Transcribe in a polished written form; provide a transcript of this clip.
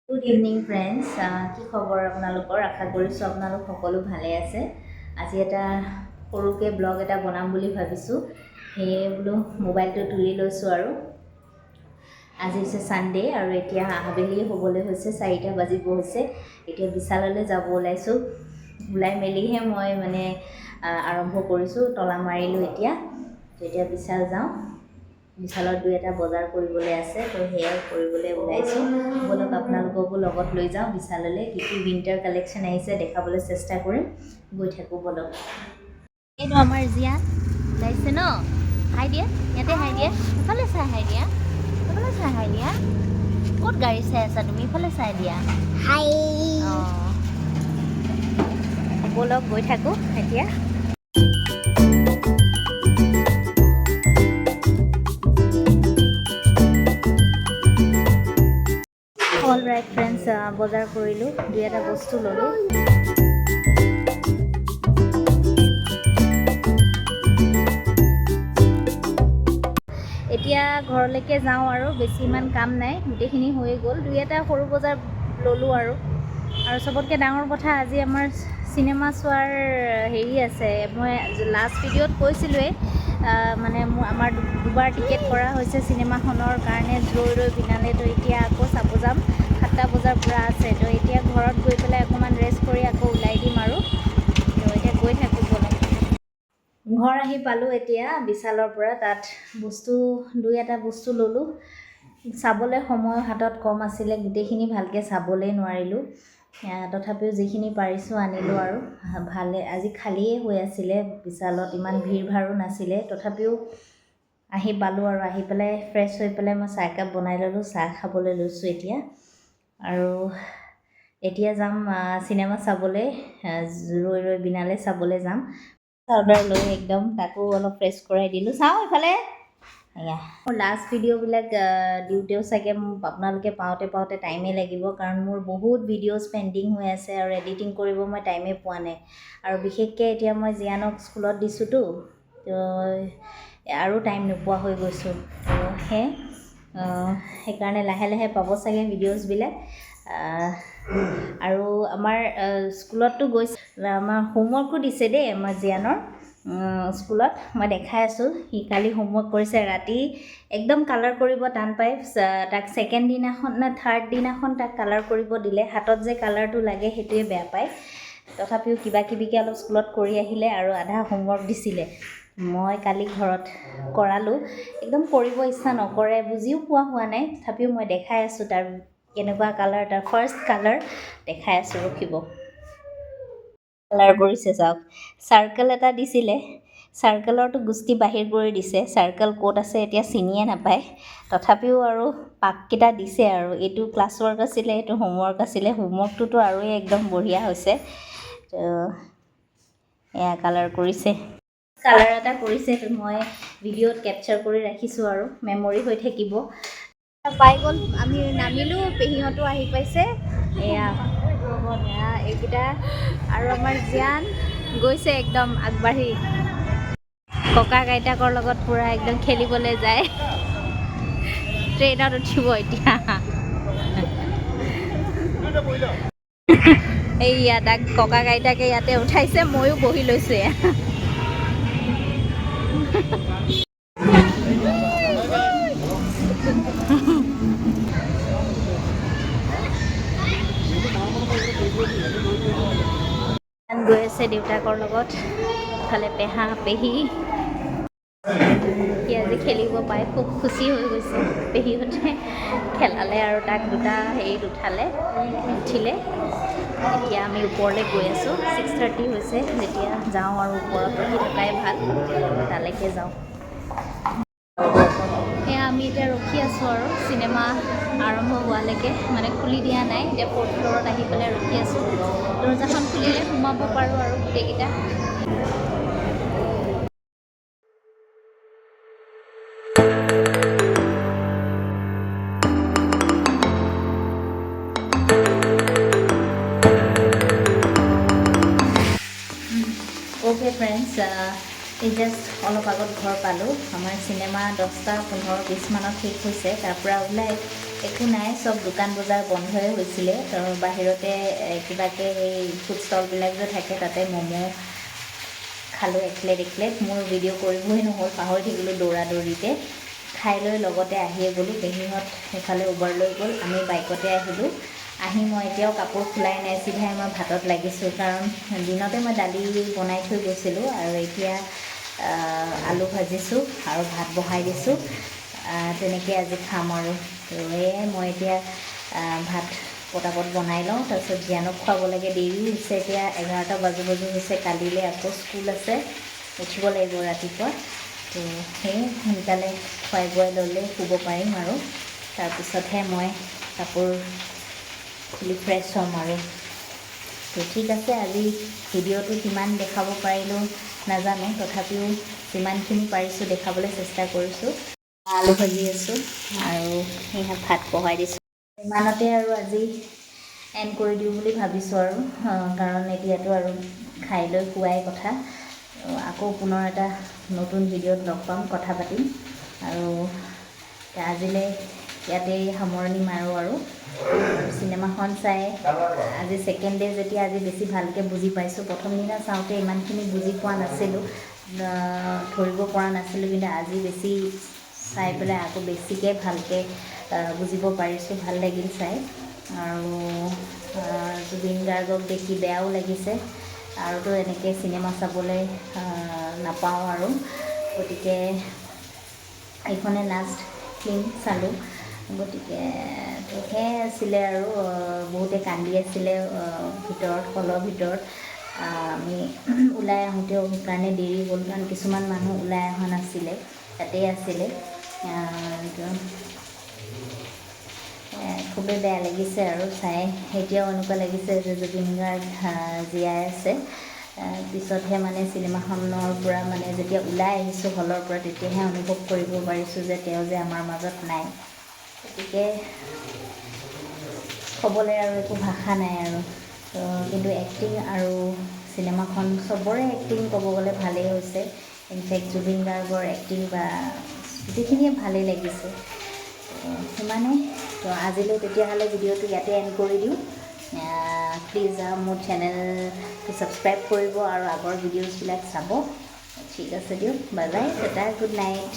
Good evening friends কি খবৰ আপোনালোকৰ আশা কৰিছোঁ আপোনালোক সকলো ভালে আছে আজি এটা সৰুকৈ ব্লগ এটা বনাম বুলি ভাবিছোঁ সেয়ে বোলো মোবাইলটো তুলি লৈছোঁ আৰু আজি হৈছে ছানডে আৰু এতিয়া আবেলি হ'বলৈ হৈছে 4টা বাজিব হৈছে এতিয়া বিশাললৈ যাব ওলাইছোঁ ওলাই মেলিহে মই মানে আৰম্ভ কৰিছোঁ তলা মাৰিলোঁ এতিয়া বিশাল যাওঁ বিশালত দুই এটা বজাৰ কৰিবলৈ আছে তো সেয়াই কৰিবলৈ ওলাইছোঁ বলক আপোনালোককো লগত লৈ যাওঁ বিশাললৈ কি কি উইণ্টাৰ কালেকশ্যন আহিছে দেখাবলৈ চেষ্টা কৰিম গৈ থাকোঁ বলক এইটো আমাৰ জিয়ান ওলাইছে ন হাই দিয়া ইয়াতে হাই দিয়া ইফালে চাই হাই দিয়া ইফালে চাই হাই দিয়া ক'ত গাড়ী চাই আছা তুমি ইফালে চাই দিয়া হাই অঁ বলক গৈ থাকোঁ এতিয়া অল ৰাইট ফ্ৰেণ্ডছ বজাৰ কৰিলোঁ দুই এটা বস্তু ল'লোঁ এতিয়া ঘৰলৈকে যাওঁ আৰু বেছি ইমান কাম নাই গোটেইখিনি হৈ গ'ল দুই এটা সৰু বজাৰ ল'লোঁ আৰু চবতকৈ ডাঙৰ কথা আজি আমাৰ চিনেমা চোৱাৰ হেৰি আছে মই লাষ্ট ভিডিঅ'ত কৈছিলোঁৱেই মানে আমাৰ দুবাৰ টিকেট কৰা হৈছে চিনেমাখনৰ কাৰণে ৰৈ বিনালে তো এতিয়া আকৌ চাব যাম 7টা বজাৰ পৰা আছে তো এতিয়া ঘৰত গৈ পেলাই অকণমান ৰেষ্ট কৰি আকৌ ওলাই দিম আৰু তো এতিয়া গৈ থাকোঁ বলক ঘৰ আহি পালোঁ এতিয়া বিশালৰ পৰা তাত দুই এটা বস্তু ল'লোঁ চাবলৈ সময় হাতত কম আছিলে গোটেইখিনি ভালকৈ চাবলৈ নোৱাৰিলোঁ তথাপিও যিখিনি পাৰিছোঁ আনিলোঁ আৰু ভালে আজি খালীয়ে হৈ আছিলে বিশালত ইমান ভিৰ ভাৰো নাছিলে তথাপিও আহি পালোঁ আৰু আহি পেলাই ফ্ৰেছ হৈ পেলাই মই চাহ একাপ বনাই ল'লোঁ চাহ খাবলৈ লৈছোঁ এতিয়া আৰু এতিয়া যাম চিনেমা চাবলৈ ৰৈ বিনালে চাবলৈ যাম পাউডাৰ লৈ একদম তাকো অলপ ফ্ৰেছ কৰাই দিলোঁ চাওঁ এইফালে এয়া মোৰ লাষ্ট ভিডিঅ'বিলাক দিওঁতেও চাগে আপোনালোকে পাওঁতে টাইমেই লাগিব কাৰণ মোৰ বহুত ভিডিঅ'জ পেণ্ডিং হৈ আছে আৰু এডিটিং কৰিব মই টাইমেই পোৱা নাই আৰু বিশেষকৈ এতিয়া মই জিয়ানক স্কুলত দিছোঁতো তো আৰু টাইম নোপোৱা হৈ গৈছোঁ তো সেইকাৰণে লাহে লাহে পাব চাগে ভিডিঅ'জবিলাক আৰু আমাৰ স্কুলততো গৈছে আমাৰ হোমৱৰ্কো দিছে দেই আমাৰ জিয়ানৰ স্কুলত মই দেখাই আছোঁ সি কালি হোমৱৰ্ক কৰিছে ৰাতি একদম কালাৰ কৰিব টান পায় তাক ছেকেণ্ড দিনাখন নে থাৰ্ড দিনাখন তাক কালাৰ কৰিব দিলে হাতত যে কালাৰটো লাগে সেইটোৱে বেয়া পায় তথাপিও কিবাকিবিকৈ অলপ স্কুলত কৰি আহিলে আৰু আধা হোমৱৰ্ক দিছিলে মই কালি ঘৰত কৰালোঁ একদম কৰিব ইচ্ছা নকৰে বুজিও পোৱা হোৱা নাই তথাপিও মই দেখাই আছোঁ তাৰ কেনেকুৱা কালাৰ তাৰ ফাৰ্ষ্ট কালাৰ দেখাই আছোঁ ৰখিব কালাৰ কৰিছে চাওক চাৰ্কেল এটা দিছিলে চাৰ্কেলৰটো গুষ্টি বাহিৰ কৰি দিছে চাৰ্কেল ক'ত আছে এতিয়া চিনিয়ে নাপায় তথাপিও আৰু পাককেইটা দিছে আৰু এইটো ক্লাছ ৱৰ্ক আছিলে এইটো হোমৱৰ্ক আছিলে হোমৱৰ্কটোতো আৰু একদম বঢ়িয়া হৈছে তো এয়া কালাৰ কৰিছে কালাৰ এটা কৰিছে মই ভিডিঅ'ত কেপচাৰ কৰি ৰাখিছোঁ আৰু মেমৰি হৈ থাকিব পাই গ'ল আমি নামিলোঁ পেহীহঁতো আহি পাইছে এয়া এইকেইটা আৰু আমাৰ জিয়ান গৈছে একদম আগবাঢ়ি ককা আইতাকৰ লগত পূৰা একদম খেলিবলৈ যায় ট্ৰেইনত উঠিব এতিয়া এইয়া তাক ককা আইতাকে ইয়াতে উঠাইছে ময়ো বহি লৈছোঁ গৈ আছে দেউতাকৰ লগত ইফালে পেহা পেহী সি আজি খেলিব পাই খুব খুচি হৈ গৈছে পেহীহঁতে খেলালে আৰু তাক দুটা হেৰিত উঠিলে এতিয়া আমি ওপৰলৈ গৈ আছোঁ 6:30 হৈছে যেতিয়া যাওঁ আৰু ওপৰত ৰখি থকাই ভাল তালৈকে যাওঁ সেয়া আমি এতিয়া ৰখি আছোঁ আৰু চিনেমা আৰম্ভ হোৱালৈকে মানে খুলি দিয়া নাই এতিয়া 4th ফ্ল'ৰত আহি পেলাই ৰখি আছোঁ দৰ্জাখন খুলিলে সোমাব পাৰোঁ আৰু গোটেইকেইটা ओके फ्रेंड्स এই জাষ্ট অলপ আগত ঘৰ পালোঁ আমাৰ চিনেমা 10:15-20 মানত শেষ হৈছে তাৰ পৰা ওলাই একো নাই, চব দোকান বজাৰ বন্ধই হৈছিলে। তো বাহিৰতে কিবাকৈ এই ফুড ষ্টলবিলাক যে থাকে তাতে ম'ম' খালোঁ এক প্লেট। মোৰ ভিডিঅ' কৰিবই নহ'ল, পাহৰি থাকিলোঁ দৌৰিতে। খাই লৈ লগতে আহিয়ে গ'লোঁ। পেহীহঁত সেইফালে উবৰ লৈ গ'ল, আমি বাইকতে আহিলোঁ। আহি মই এতিয়াও কাপোৰ খোলাই নাই, চিধাই মই ভাতত লাগিছোঁ। কাৰণ দিনতে মই দালি বনাই থৈ গৈছিলোঁ আৰু এতিয়া আলু ভাজিছোঁ আৰু ভাত বহাই দিছোঁ। তেনেকৈ আজি খাম আৰু। তো এয়াই মই এতিয়া ভাত পটাপট বনাই লওঁ, তাৰপিছত জ্ঞানক খুৱাব লাগে। দেৰি হৈছে, এতিয়া 11টা বাজু হৈছে। কালিলৈ আকৌ স্কুল আছে, উঠিব লাগিব ৰাতিপুৱা। তো সেই সোনকালে খুৱাই বোৱাই ল'লে শুব পাৰিম আৰু তাৰপিছতহে মই কাপোৰ খুলি ফ্ৰেছ হ'ম আৰু। তো ঠিক আছে, আজি ভিডিঅ'টো কিমান দেখাব পাৰিলোঁ নাজানো, তথাপিও যিমানখিনি পাৰিছোঁ দেখাবলৈ চেষ্টা কৰিছোঁ। আলু ভাজি আছোঁ আৰু সেয়া ভাত বহাই দিছোঁ। ইমানতে আৰু আজি এণ্ড কৰি দিওঁ বুলি ভাবিছোঁ আৰু, কাৰণ এতিয়াতো আৰু খাই লৈ শুৱাই কথা। আকৌ পুনৰ এটা নতুন ভিডিঅ'ত লগ পাম, কথা পাতিম। আৰু আজিলৈ ইয়াতেই সামৰণি মাৰোঁ আৰু চিনেমাখন চাই আজি ছেকেণ্ড ডে যেতিয়া আজি বেছি ভালকৈ বুজি পাইছোঁ। প্ৰথম দিনা চাওঁতে ইমানখিনি বুজি পোৱা নাছিলোঁ, ধৰিব পৰা নাছিলোঁ, কিন্তু আজি বেছি চাই পেলাই আকৌ বেছিকৈ ভালকৈ বুজিব পাৰিছোঁ। ভাল লাগিল চাই। আৰু জুবিন গাৰ্গক দেখি বেয়াও লাগিছে, আৰুতো এনেকৈ চিনেমা চাবলৈ নাপাওঁ আৰু। গতিকে এইখনে লাষ্ট ফিল্ম চালোঁ। গতিকে সেয়াই আছিলে আৰু বহুতে কান্দি আছিলে হলৰ ভিতৰত। আমি ওলাই আহোঁতেও সেইকাৰণে দেৰি হ'ল, কাৰণ কিছুমান মানুহ ওলাই অহা নাছিলে, তাতেই আছিলে। খুবেই বেয়া লাগিছে আৰু চাই। এতিয়াও এনেকুৱা লাগিছে যে জুবিন গাৰ্গ জীয়াই আছে। পিছতহে মানে চিনেমাখনৰ পৰা মানে যেতিয়া ওলাই আহিছোঁ হলৰ পৰা, তেতিয়াহে অনুভৱ কৰিব পাৰিছোঁ যে তেওঁ যে আমাৰ মাজত নাই। গতিকে ক'বলৈ আৰু একো ভাষা নাই আৰু। কিন্তু এক্টিং আৰু চিনেমাখন চবৰে এক্টিং ক'ব গ'লে ভালেই হৈছে। ইনফেক্ট জুবিন গাৰ্গৰ এক্টিং বা গোটেইখিনিয়ে ভালেই লাগিছে। সিমানেই। তো আজিলৈ তেতিয়াহ'লে ভিডিঅ'টো ইয়াতে এণ্ড কৰি দিওঁ। প্লিজ মোৰ চেনেলটো ছাবস্ক্ৰাইব কৰিব আৰু আগৰ ভিডিঅ'ছবিলাক চাব। ঠিক আছে দিয়ক, bye bye, Tata, good night.